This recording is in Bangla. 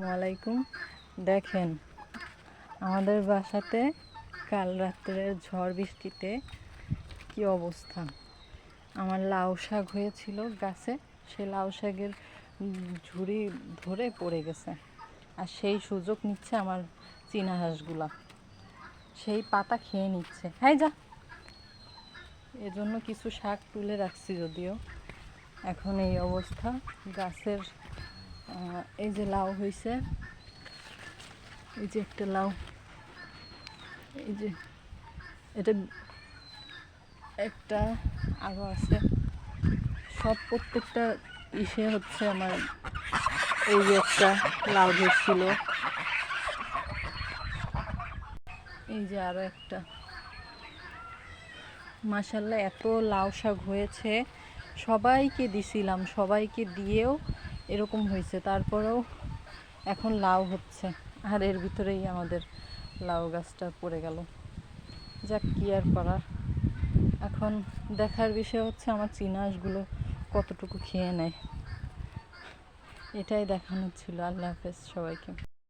আসসালামাইকুম। দেখেন আমাদের বাসাতে কাল রাত্রের ঝড় বৃষ্টিতে কি অবস্থা। আমার লাউ শাক হয়েছিল গাছে, সেই লাউ শাকের ঝুড়ি ধরে পড়ে গেছে। আর সেই সুযোগ নিচ্ছে আমার চীনা হাঁসগুলা, সেই পাতা খেয়ে নিচ্ছে। হ্যাঁ যা, এজন্য কিছু শাক তুলে রাখছি, যদিও এখন এই অবস্থা। গাছের এই যে লাউ হয়েছে, এই যে একটা লাউ, এই যে এটা একটা, আরও আছে। সব প্রত্যেকটা ইসে হচ্ছে আমার। এই যে একটা লাউ ধরছিল, এই যে আরও একটা। মাশাল্লাহ এত লাউ শাক হয়েছে, সবাইকে দিছিলাম, সবাইকে দিয়েও এরকম হয়েছে। তারপরেও এখন লাউ হচ্ছে, আর এর ভিতরেই আমাদের লাউ গাছটা পড়ে গেল। যাক, কি আর করার। এখন দেখার বিষয় হচ্ছে আমার চীনা হাঁসগুলো কতটুকু খেয়ে নেয়, এটাই দেখানোর ছিল। আল্লাহ হাফেজ সবাইকে।